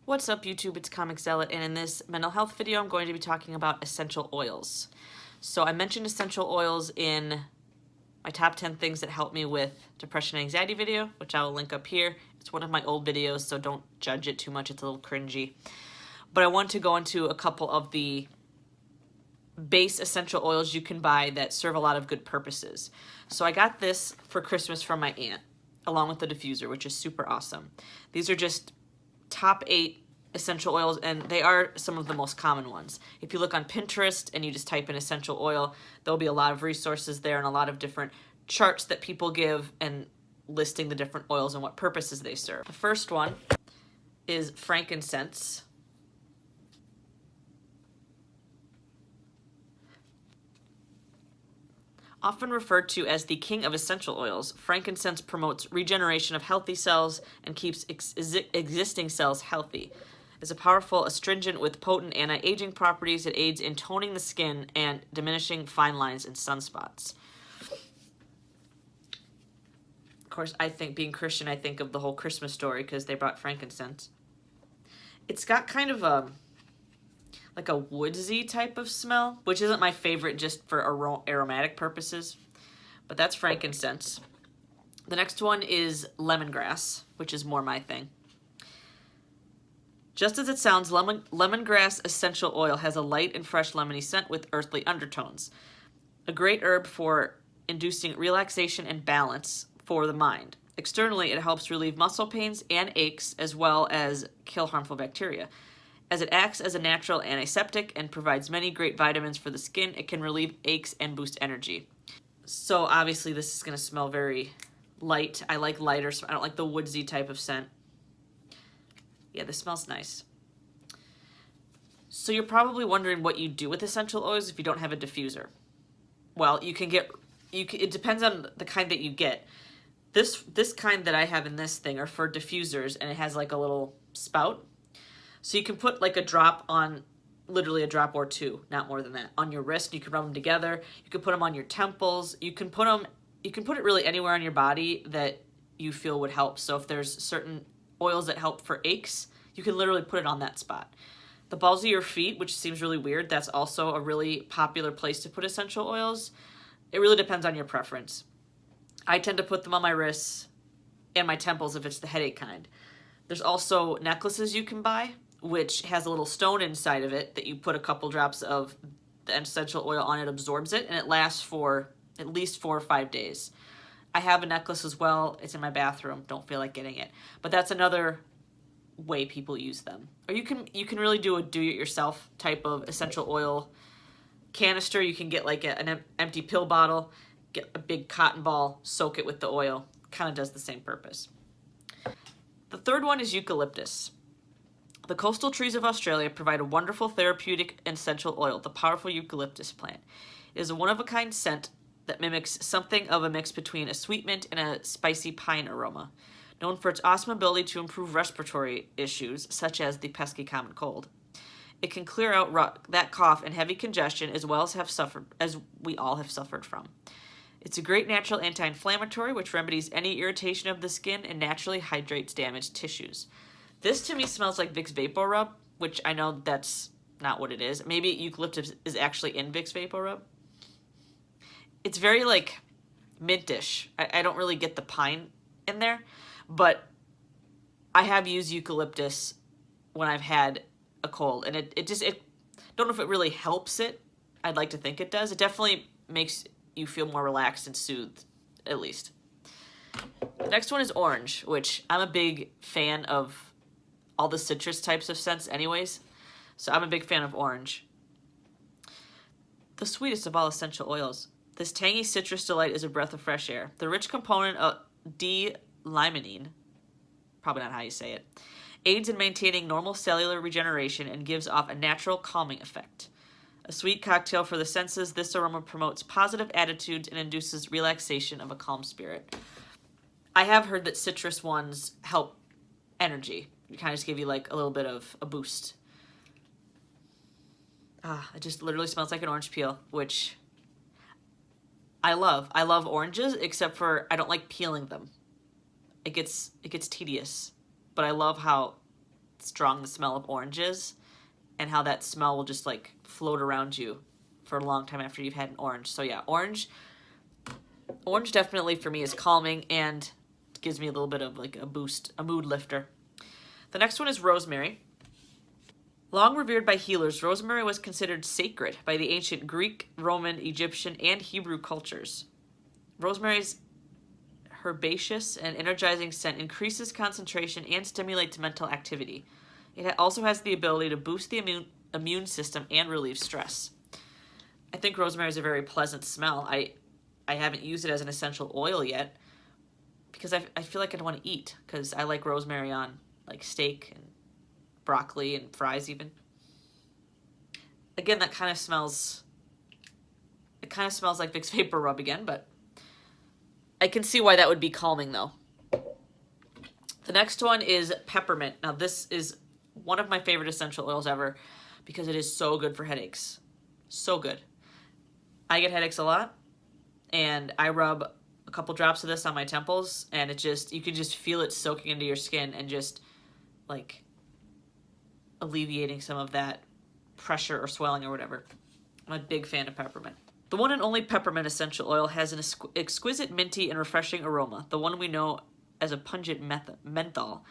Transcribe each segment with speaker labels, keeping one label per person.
Speaker 1: What's up YouTube, it's Comic Zealot, and in this mental health video I'm going to be talking about essential oils. So I mentioned essential oils in my top 10 things that help me with depression and anxiety video, which I will link up here. It's one of my old videos, so don't judge it too much, it's a little cringy. But I want to go into a couple of the base essential oils you can buy that serve a lot of good purposes. So I got this for Christmas from my aunt, along with the diffuser, which is super awesome. These are just top 8 essential oils, and they are some of the most common ones. If you look on Pinterest and you just type in essential oil, there'll be a lot of resources there and a lot of different charts that people give and listing the different oils and what purposes they serve. The first one is frankincense. Often referred to as the king of essential oils, frankincense promotes regeneration of healthy cells and keeps existing cells healthy. It's a powerful astringent with potent anti-aging properties. It aids in toning the skin and diminishing fine lines and sunspots. Of course, I think, being Christian, I think of the whole Christmas story because they brought frankincense. It's got kind of like a woodsy type of smell, which isn't my favorite just for aromatic purposes, but that's frankincense. The next one is lemongrass, which is more my thing. Just as it sounds, lemongrass essential oil has a light and fresh lemony scent with earthly undertones. A great herb for inducing relaxation and balance for the mind. Externally, it helps relieve muscle pains and aches as well as kill harmful bacteria. As it acts as a natural antiseptic and provides many great vitamins for the skin, it can relieve aches and boost energy. So obviously this is going to smell very light. I like lighter, I don't like the woodsy type of scent. Yeah, this smells nice. So you're probably wondering what you do with essential oils if you don't have a diffuser. Well, it depends on the kind that you get. This kind that I have in this thing are for diffusers, and it has like a little spout. So you can put like a drop on, literally a drop or two, not more than that, on your wrist. You can rub them together. You can put them on your temples. You can put it really anywhere on your body that you feel would help. So if there's certain oils that help for aches, you can literally put it on that spot. The balls of your feet, which seems really weird, that's also a really popular place to put essential oils. It really depends on your preference. I tend to put them on my wrists and my temples if it's the headache kind. There's also necklaces you can buy, which has a little stone inside of it that you put a couple drops of the essential oil on. It absorbs it, and it lasts for at least 4 or 5 days. I have a necklace as well. It's in my bathroom. Don't feel like getting it. But that's another way people use them. Or you can really do a do-it-yourself type of essential oil canister. You can get like an empty pill bottle, get a big cotton ball, soak it with the oil. Kind of does the same purpose. The third one is eucalyptus. The coastal trees of Australia provide a wonderful therapeutic essential oil, the powerful eucalyptus plant. It is a one-of-a-kind scent that mimics something of a mix between a sweet mint and a spicy pine aroma. Known for its awesome ability to improve respiratory issues, such as the pesky common cold. It can clear out that cough and heavy congestion as we all have suffered from. It's a great natural anti-inflammatory which remedies any irritation of the skin and naturally hydrates damaged tissues. This to me smells like Vicks Vapor Rub, which I know that's not what it is. Maybe eucalyptus is actually in Vicks Vapor Rub. It's very like mintish. I don't really get the pine in there, but I have used eucalyptus when I've had a cold, and it don't know if it really helps it. I'd like to think it does. It definitely makes you feel more relaxed and soothed, at least. The next one is orange, which I'm a big fan of all the citrus types of scents anyways, so I'm a big fan of orange. The sweetest of all essential oils. This tangy citrus delight is a breath of fresh air. The rich component of D-limonene, probably not how you say it, aids in maintaining normal cellular regeneration and gives off a natural calming effect. A sweet cocktail for the senses, this aroma promotes positive attitudes and induces relaxation of a calm spirit. I have heard that citrus ones help energy. It kind of just give you like a little bit of a boost. It just literally smells like an orange peel, which I love. I love oranges, except for I don't like peeling them. It gets tedious, but I love how strong the smell of orange is, and how that smell will just like float around you for a long time after you've had an orange. So yeah, orange definitely for me is calming and gives me a little bit of like a boost, a mood lifter. The next one is rosemary. Long revered by healers, rosemary was considered sacred by the ancient Greek, Roman, Egyptian, and Hebrew cultures. Rosemary's herbaceous and energizing scent increases concentration and stimulates mental activity. It also has the ability to boost the immune system and relieve stress. I think rosemary is a very pleasant smell. I haven't used it as an essential oil yet because I feel like I'd want to eat, because I like rosemary on like steak and broccoli and fries even. Again, that kind of smells, it kind of smells like Vicks Vapor Rub again, but I can see why that would be calming though. The next one is peppermint. Now this is one of my favorite essential oils ever because it is so good for headaches. So good. I get headaches a lot, and I rub a couple drops of this on my temples, and it just, you can just feel it soaking into your skin and just like alleviating some of that pressure or swelling or whatever. I'm a big fan of peppermint. The one and only peppermint essential oil has an exquisite minty and refreshing aroma, the one we know as a pungent menthol.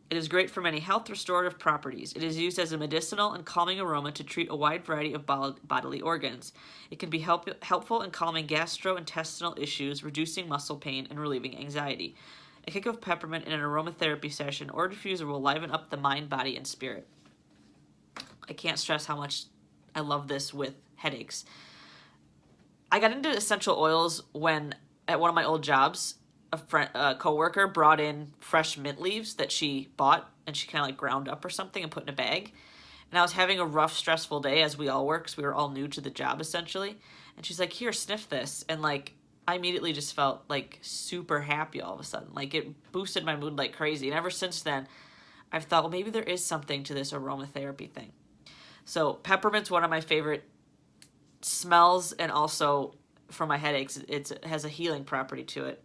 Speaker 1: It is great for many health restorative properties. It is used as a medicinal and calming aroma to treat a wide variety of bodily organs. It can be helpful in calming gastrointestinal issues, reducing muscle pain, and relieving anxiety. A kick of peppermint in an aromatherapy session or diffuser will liven up the mind, body, and spirit. I can't stress how much I love this with headaches. I got into essential oils when, at one of my old jobs, a coworker brought in fresh mint leaves that she bought, and she kind of like ground up or something and put in a bag. And I was having a rough, stressful day, as we all were, because we were all new to the job essentially. And she's like, "Here, sniff this." And like, I immediately just felt like super happy all of a sudden. Like, it boosted my mood like crazy. And ever since then, I've thought, well, maybe there is something to this aromatherapy thing. So peppermint's one of my favorite smells, and also for my headaches, it has a healing property to it.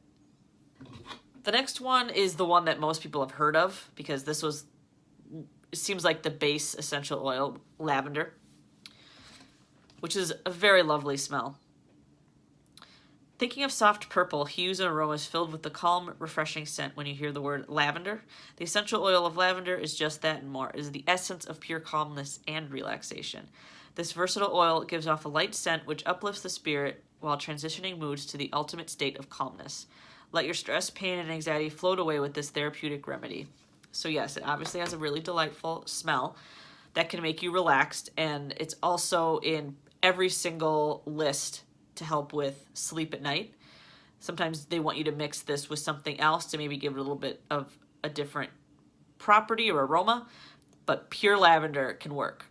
Speaker 1: The next one is the one that most people have heard of, because this was, it seems like the base essential oil, lavender, which is a very lovely smell. Thinking of soft purple, hues and aromas filled with the calm, refreshing scent when you hear the word lavender. The essential oil of lavender is just that and more. It is the essence of pure calmness and relaxation. This versatile oil gives off a light scent which uplifts the spirit while transitioning moods to the ultimate state of calmness. Let your stress, pain, and anxiety float away with this therapeutic remedy. So yes, it obviously has a really delightful smell that can make you relaxed, and it's also in every single list to help with sleep at night. Sometimes they want you to mix this with something else to maybe give it a little bit of a different property or aroma, but pure lavender can work.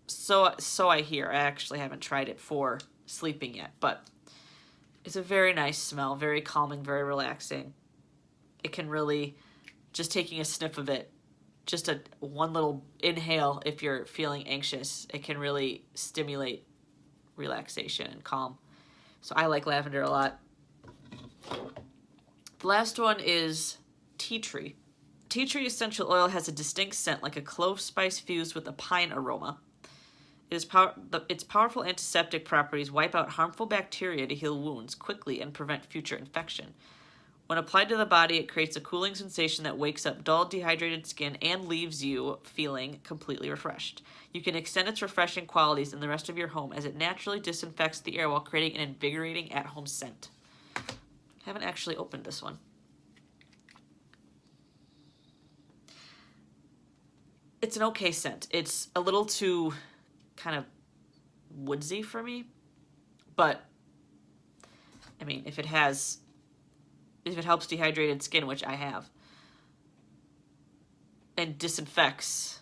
Speaker 1: So I hear. I actually haven't tried it for sleeping yet, but it's a very nice smell, very calming, very relaxing. It can really, just taking a sniff of it, just one little inhale if you're feeling anxious, it can really stimulate relaxation and calm. So I like lavender a lot. The last one is tea tree. Tea tree essential oil has a distinct scent like a clove spice fused with a pine aroma. Its powerful antiseptic properties wipe out harmful bacteria to heal wounds quickly and prevent future infection. When applied to the body, it creates a cooling sensation that wakes up dull, dehydrated skin and leaves you feeling completely refreshed. You can extend its refreshing qualities in the rest of your home as it naturally disinfects the air while creating an invigorating at-home scent. I haven't actually opened this one. It's an okay scent. It's a little too kind of woodsy for me, but I mean, if it helps dehydrated skin, which I have, and disinfects,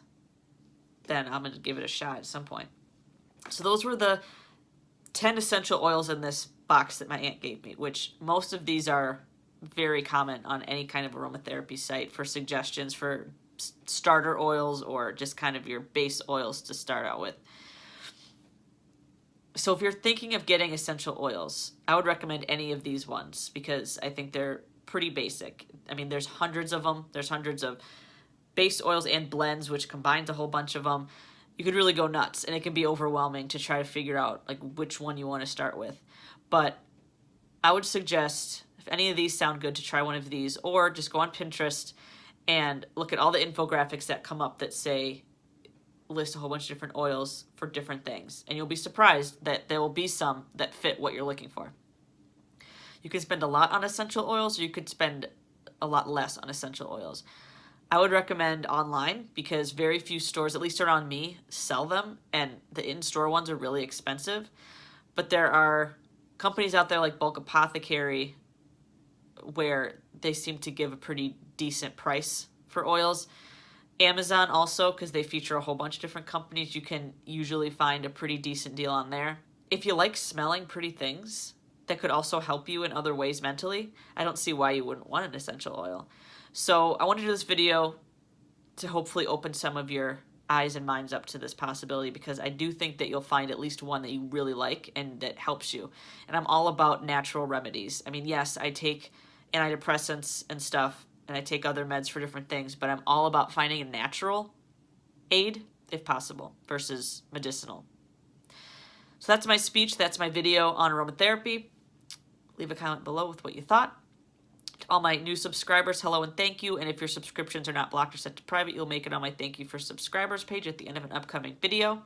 Speaker 1: then I'm going to give it a shot at some point. So those were the 10 essential oils in this box that my aunt gave me, which most of these are very common on any kind of aromatherapy site for suggestions for starter oils or just kind of your base oils to start out with. So if you're thinking of getting essential oils, I would recommend any of these ones because I think they're pretty basic. I mean, there's hundreds of them. There's hundreds of base oils and blends, which combines a whole bunch of them, you could really go nuts, and it can be overwhelming to try to figure out like which one you want to start with. But I would suggest, if any of these sound good, to try one of these, or just go on Pinterest and look at all the infographics that come up that say, list a whole bunch of different oils for different things, and you'll be surprised that there will be some that fit what you're looking for. You can spend a lot on essential oils, or you could spend a lot less on essential oils. I would recommend online because very few stores, at least around me, sell them, and the in-store ones are really expensive. But there are companies out there like Bulk Apothecary where they seem to give a pretty decent price for oils. Amazon also, because they feature a whole bunch of different companies, you can usually find a pretty decent deal on there. If you like smelling pretty things that could also help you in other ways mentally, I don't see why you wouldn't want an essential oil. So I want to do this video to hopefully open some of your eyes and minds up to this possibility, because I do think that you'll find at least one that you really like and that helps you. And I'm all about natural remedies. I mean, yes, I take antidepressants and stuff, and I take other meds for different things, but I'm all about finding a natural aid, if possible, versus medicinal. So that's my speech. That's my video on aromatherapy. Leave a comment below with what you thought. To all my new subscribers, hello and thank you. And if your subscriptions are not blocked or set to private, you'll make it on my thank you for subscribers page at the end of an upcoming video.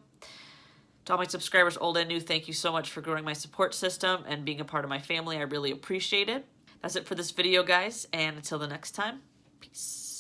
Speaker 1: To all my subscribers, old and new, thank you so much for growing my support system and being a part of my family. I really appreciate it. That's it for this video, guys, and until the next time, peace.